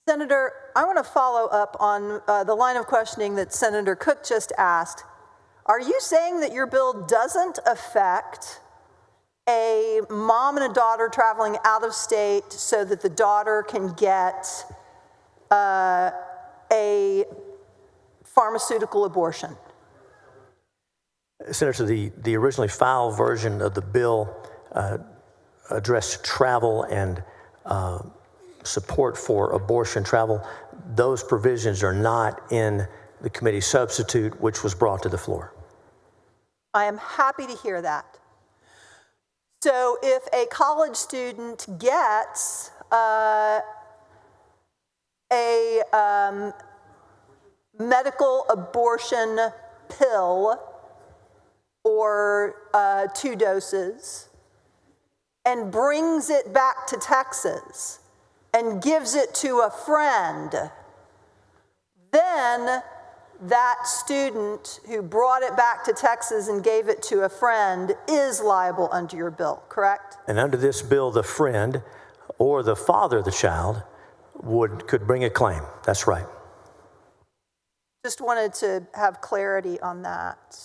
Senator, I want to follow up on the line of questioning that Senator Cook just asked. Are you saying that your bill doesn't affect a mom and a daughter traveling out of state so that the daughter can get a pharmaceutical abortion? Senator, the originally filed version of the bill addressed travel and support for abortion travel. Those provisions are not in the committee substitute, which was brought to the floor. I am happy to hear that. So if a college student gets a medical abortion pill or 2 doses and brings it back to Texas and gives it to a friend, then that student who brought it back to Texas and gave it to a friend is liable under your bill, correct? And under this bill, the friend or the father of the child could bring a claim. That's right. Just wanted to have clarity on that.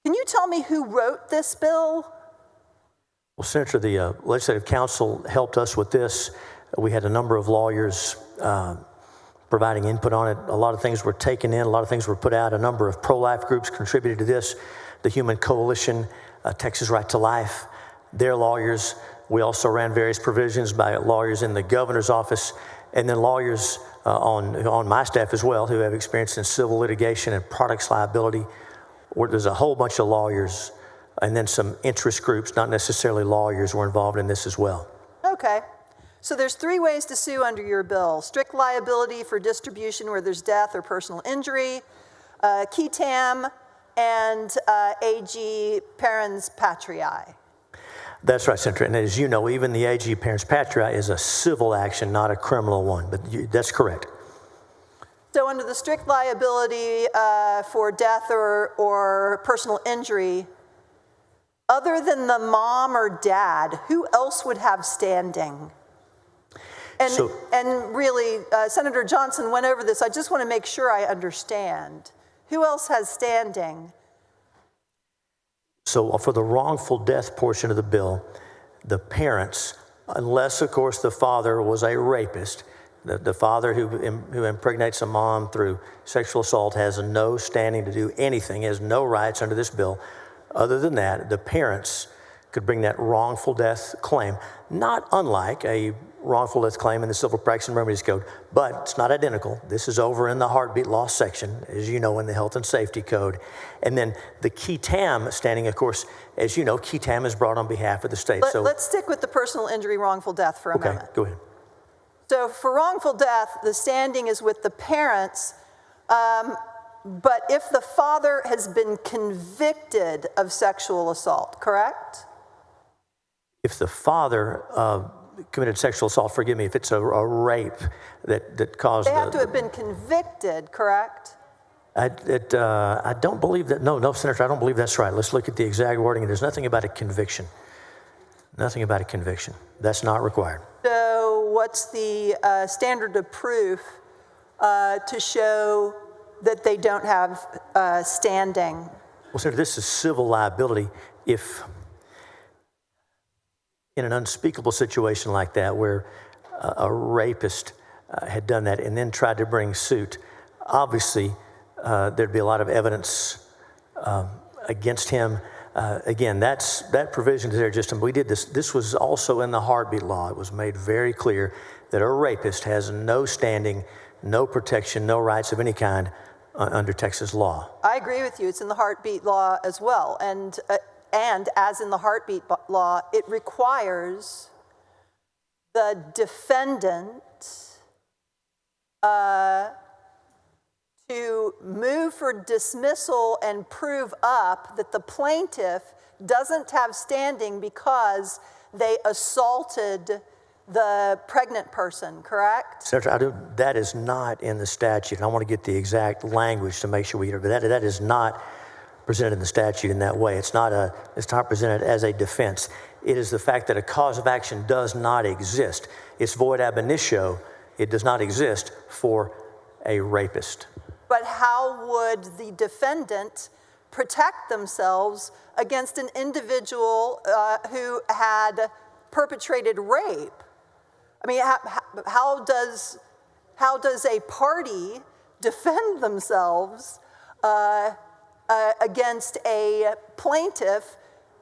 Can you tell me who wrote this bill? Well, Senator, the Legislative Council helped us with this. We had a number of lawyers providing input on it. A lot of things were taken in, a lot of things were put out. A number of pro-life groups contributed to this. The Human Coalition, Texas Right to Life, their lawyers. We also ran various provisions by lawyers in the governor's office, and then lawyers on my staff as well who have experience in civil litigation and products liability. There's a whole bunch of lawyers, and then some interest groups, not necessarily lawyers, were involved in this as well. Okay. So there's 3 ways to sue under your bill: strict liability for distribution where there's death or personal injury, qui tam, and AG parens patriae. That's right, Senator. And as you know, even the AG parens patriae is a civil action, not a criminal one. But that's correct. So under the strict liability for death or personal injury, other than the mom or dad, who else would have standing? And really, Senator Johnson went over this. I just want to make sure I understand. Who else has standing? So for the wrongful death portion of the bill, the parents, unless, of course, the father was a rapist, the father who impregnates a mom through sexual assault has no standing to do anything, has no rights under this bill. Other than that, the parents could bring that wrongful death claim, not unlike a wrongful death claim in the Civil Practice and Remedies Code, but it's not identical. This is over in the heartbeat law section, as you know, in the Health and Safety Code. And then the qui tam standing, of course, as you know, qui tam is brought on behalf of the state. Let's stick with the personal injury wrongful death for a moment. Okay, go ahead. So for wrongful death, the standing is with the parents, but if the father has been convicted of sexual assault, correct? If the father committed sexual assault, forgive me, if it's a rape that caused... They have to have been convicted, correct? I don't believe that. No, Senator, I don't believe that's right. Let's look at the exact wording. There's nothing about a conviction. Nothing about a conviction. That's not required. So what's the standard of proof to show that they don't have standing? Well, Senator, this is civil liability. If in an unspeakable situation like that where a rapist had done that and then tried to bring suit, obviously there'd be a lot of evidence against him. Again, that provision is there just, we did this. This was also in the heartbeat law. It was made very clear that a rapist has no standing, no protection, no rights of any kind under Texas law. I agree with you. It's in the heartbeat law as well. And as in the heartbeat law, it requires the defendant to move for dismissal and prove up that the plaintiff doesn't have standing because they assaulted the pregnant person, correct? Senator, that is not in the statute. I want to get the exact language to make sure we hear, but that is not presented in the statute in that way. It's not presented as a defense. It is the fact that a cause of action does not exist. It's void ab initio It does not exist for a rapist. But how would the defendant protect themselves against an individual who had perpetrated rape? I mean, how does a party defend themselves against a plaintiff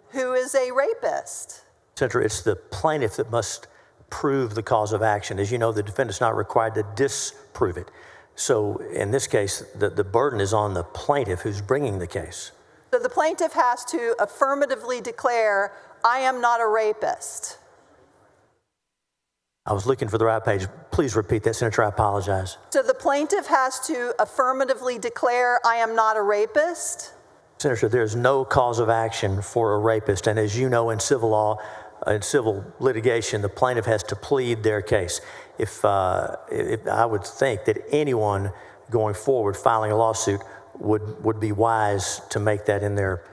who is a rapist? Senator, it's the plaintiff that must prove the cause of action. As you know, the defendant's not required to disprove it. So in this case, the burden is on the plaintiff who's bringing the case. So the plaintiff has to affirmatively declare, I am not a rapist. I was looking for the right page. Please repeat that, Senator. I apologize. So the plaintiff has to affirmatively declare, I am not a rapist? Senator, there's no cause of action for a rapist. And as you know, in civil law, in civil litigation, the plaintiff has to plead their case. If I would think that anyone going forward filing a lawsuit would be wise to make that in their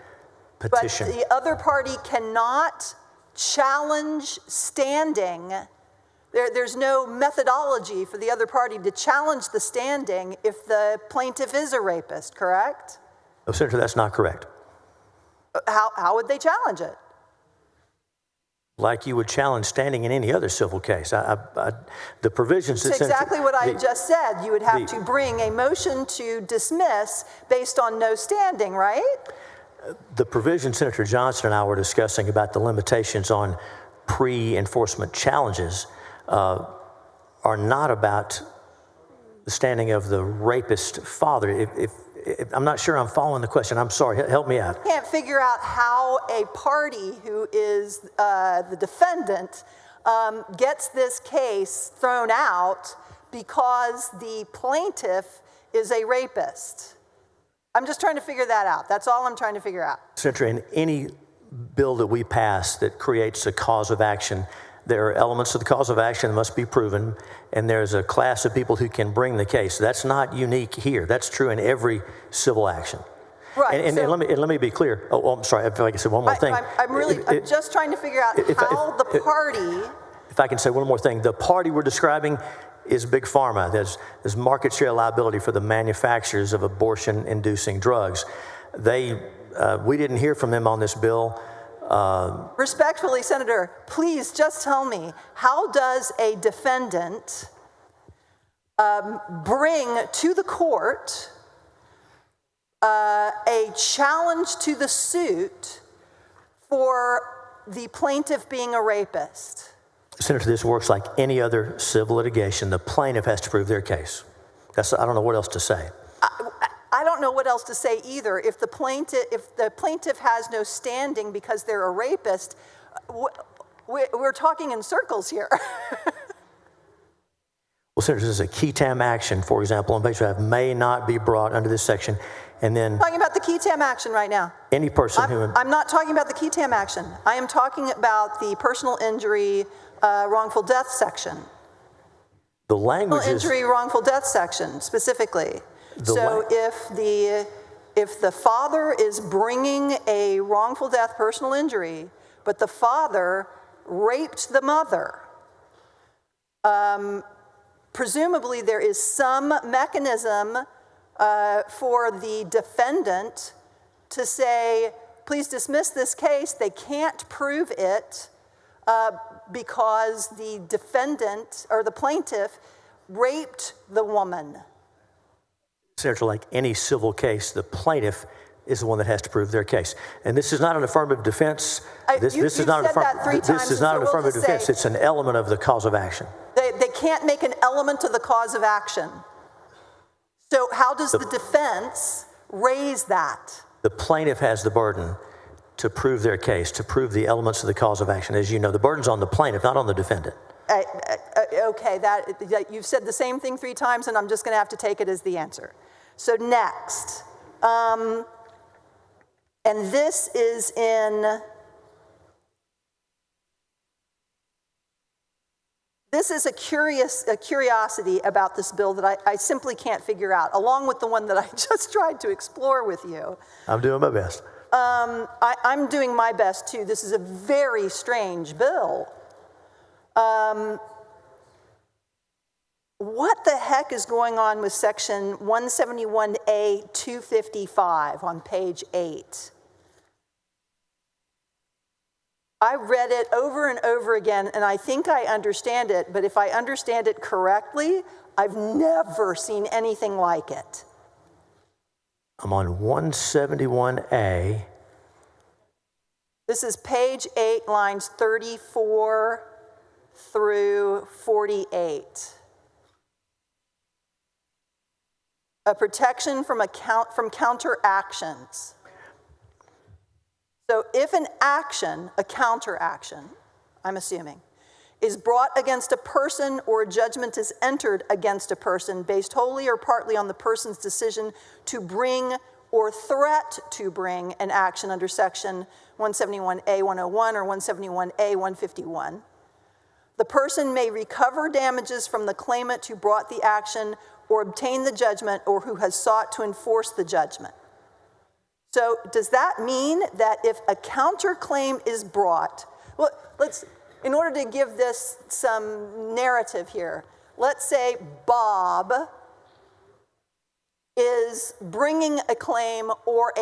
petition. But the other party cannot challenge standing. There's no methodology for the other party to challenge the standing if the plaintiff is a rapist, correct? No, Senator, that's not correct. How would they challenge it? Like you would challenge standing in any other civil case. The provisions that That's exactly what I just said. You would have to bring a motion to dismiss based on no standing, right? The provision Senator Johnson and I were discussing about the limitations on pre-enforcement challenges are not about the standing of the rapist father. If I'm not sure I'm following the question. I'm sorry. Help me out. I can't figure out how a party who is the defendant gets this case thrown out because the plaintiff is a rapist. I'm just trying to figure that out. That's all I'm trying to figure out. Senator, in any bill that we pass that creates a cause of action, there are elements of the cause of action that must be proven, and there's a class of people who can bring the case. That's not unique here. That's true in every civil action. Right. And let me be clear. Oh, I'm sorry. If I can say one more thing. I'm just trying to figure out how the party. If I can say one more thing, the party we're describing is Big Pharma. There's market share liability for the manufacturers of abortion-inducing drugs. We didn't hear from them on this bill. Respectfully, Senator, please just tell me, how does a defendant bring to the court a challenge to the suit for the plaintiff being a rapist? Senator, this works like any other civil litigation. The plaintiff has to prove their case. I don't know what else to say. I don't know what else to say either. If the plaintiff has no standing because they're a rapist, we're talking in circles here. Well, Senator, this is a key tam action, for example, on page 5 may not be brought under this section. And then I'm talking about the key tam action right now. Any person I'm not talking about the key tam action. I am talking about the personal injury wrongful death section. The language personal injury wrongful death section specifically. So if the father is bringing a wrongful death personal injury, but the father raped the mother, presumably there is some mechanism for the defendant to say, please dismiss this case. They can't prove it because the defendant or the plaintiff raped the woman. Senator, like any civil case, the plaintiff is the one that has to prove their case. And this is not an affirmative defense. This is not an affirmative defense. It's an element of the cause of action. They can't make an element of the cause of action. So how does the defense raise that? The plaintiff has the burden to prove their case, to prove the elements of the cause of action. As you know, the burden's on the plaintiff, not on the defendant. Okay, you've said the same thing 3 times, and I'm just going to have to take it as the answer. So next, and this is a curiosity about this bill that I simply can't figure out, along with the one that I just tried to explore with you. I'm doing my best. I'm doing my best too. This is a very strange bill. What the heck is going on with section 171A 255 on page 8? I read it over and over again, and I think I understand it, but if I understand it correctly, I've never seen anything like it. I'm on 171A. This is page 8, lines 34 through 48. A protection from counteractions. So if an action, a counteraction, I'm assuming, is brought against a person or a judgment is entered against a person based wholly or partly on the person's decision to bring or threat to bring an action under section 171A 101 or 171A 151, the person may recover damages from the claimant who brought the action or obtain the judgment or who has sought to enforce the judgment. So does that mean that if a counterclaim is brought, well, in order to give this some narrative here, let's say Bob is bringing a claim or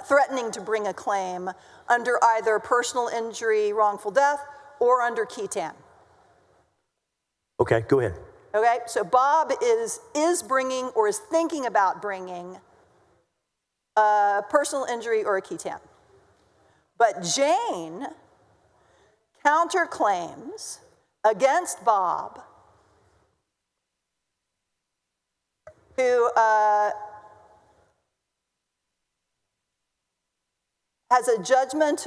threatening to bring a claim under either personal injury, wrongful death, or under Ketam. Okay, go ahead. Okay, so Bob is bringing or is thinking about bringing a personal injury or a Ketam. But Jane counterclaims against Bob, who has a judgment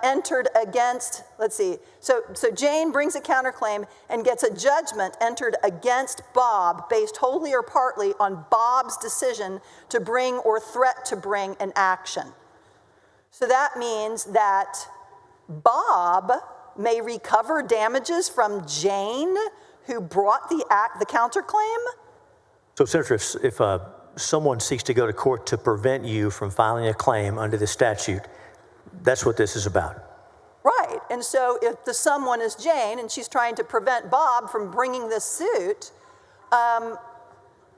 entered against, let's see, so Jane brings a counterclaim and gets a judgment entered against Bob based wholly or partly on Bob's decision to bring or threat to bring an action. So that means that Bob may recover damages from Jane, who brought the counterclaim? So, Senator, if someone seeks to go to court to prevent you from filing a claim under the statute, that's what this is about. Right, and so if the someone is Jane and she's trying to prevent Bob from bringing this suit,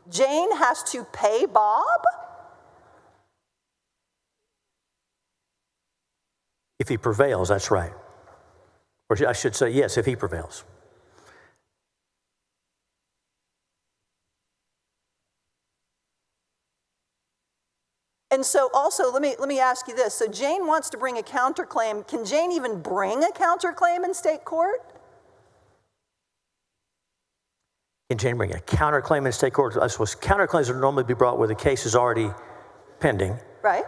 Jane has to pay Bob? If he prevails, that's right. Or I should say, yes, if he prevails. And so also, let me ask you this. So Jane wants to bring a counterclaim. Can Jane even bring a counterclaim in state court? Can Jane bring a counterclaim in state court? I suppose counterclaims would normally be brought where the case is already pending. Right.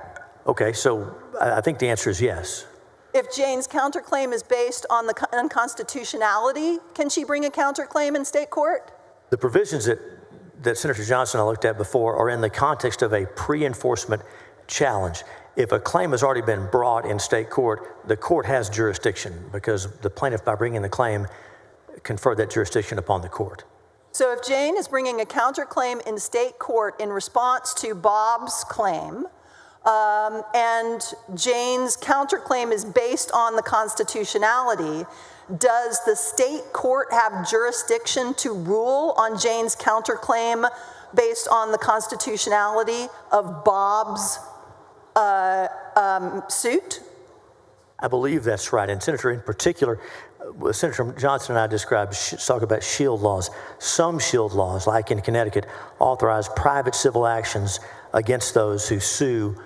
Okay, so I think the answer is yes. If Jane's counterclaim is based on the unconstitutionality, can she bring a counterclaim in state court? The provisions that Senator Johnson and I looked at before are in the context of a pre-enforcement challenge. If a claim has already been brought in state court, the court has jurisdiction because the plaintiff, by bringing the claim, conferred that jurisdiction upon the court. So if Jane is bringing a counterclaim in state court in response to Bob's claim, and Jane's counterclaim is based on the constitutionality, does the state court have jurisdiction to rule on Jane's counterclaim based on the constitutionality of Bob's suit? I believe that's right. And Senator, in particular, Senator Johnson and I talk about shield laws. Some shield laws, like in Connecticut, authorize private civil actions against those who sue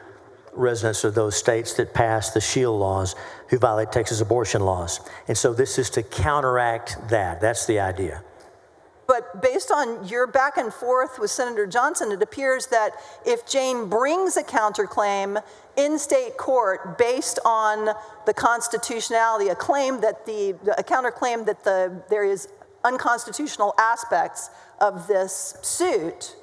residents of those states that pass the shield laws who violate Texas abortion laws. And so this is to counteract that. That's the idea. But based on your back and forth with Senator Johnson, it appears that if Jane brings a counterclaim in state court based on the constitutionality, a counterclaim that there is unconstitutional aspects of this suit,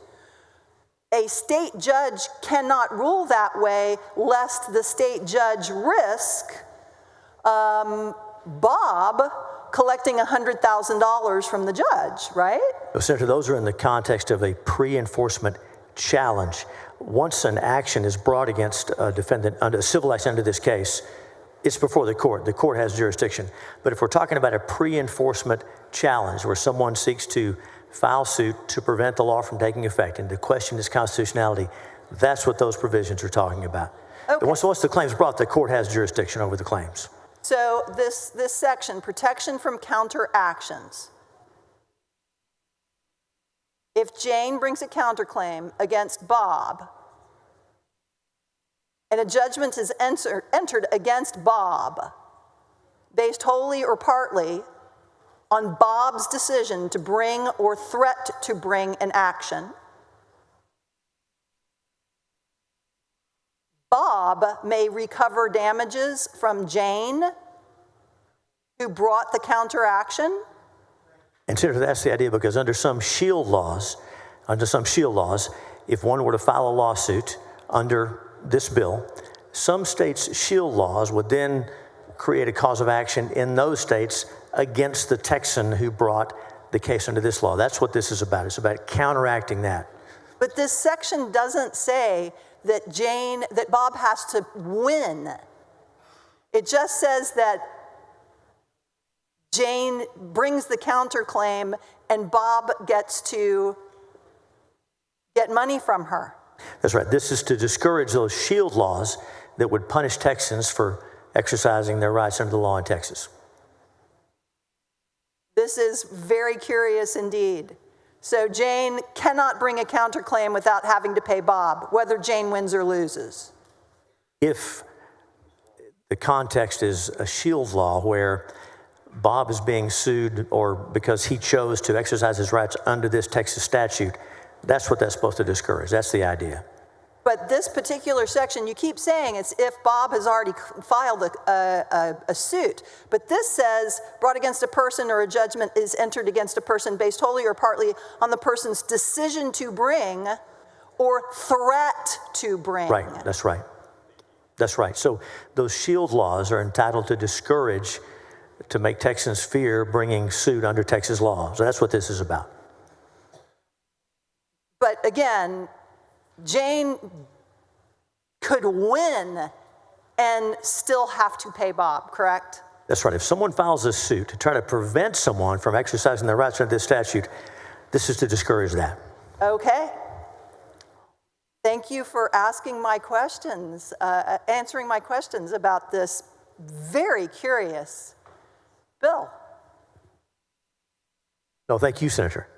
a state judge cannot rule that way lest the state judge risk Bob collecting $100,000 from the judge, right? Well, Senator, those are in the context of a pre-enforcement challenge. Once an action is brought against a defendant, under a civil action under this case, It's before the court. The court has jurisdiction. But if we're talking about a pre-enforcement challenge where someone seeks to file suit to prevent the law from taking effect and to question its constitutionality, that's what those provisions are talking about. Okay. Once the claim's brought, the court has jurisdiction over the claims. So this section, protection from counteractions. If Jane brings a counterclaim against Bob, and a judgment is entered against Bob, based wholly or partly on Bob's decision to bring or threat to bring an action, Bob may recover damages from Jane, who brought the counteraction. And Senator, that's the idea, because under some shield laws, if one were to file a lawsuit under this bill, some states' shield laws would then create a cause of action in those states against the Texan who brought the case under this law. That's what this is about. It's about counteracting that. But this section doesn't say that Bob has to win. It just says that Jane brings the counterclaim and Bob gets to get money from her. That's right. This is to discourage those shield laws that would punish Texans for exercising their rights under the law in Texas. This is very curious indeed. So Jane cannot bring a counterclaim without having to pay Bob, whether Jane wins or loses. If the context is a shield law where Bob is being sued or because he chose to exercise his rights under this Texas statute, that's what that's supposed to discourage. That's the idea. But this particular section, you keep saying it's if Bob has already filed a suit. But this says brought against a person or a judgment is entered against a person based wholly or partly on the person's decision to bring or threat to bring. Right, that's right. That's right. So those shield laws are entitled to discourage, to make Texans fear bringing suit under Texas law. So that's what this is about. But again, Jane could win and still have to pay Bob, correct? That's right. If someone files a suit to try to prevent someone from exercising their rights under this statute, this is to discourage that. Okay. Thank you for asking my questions, answering my questions about this very curious bill. No, thank you, Senator.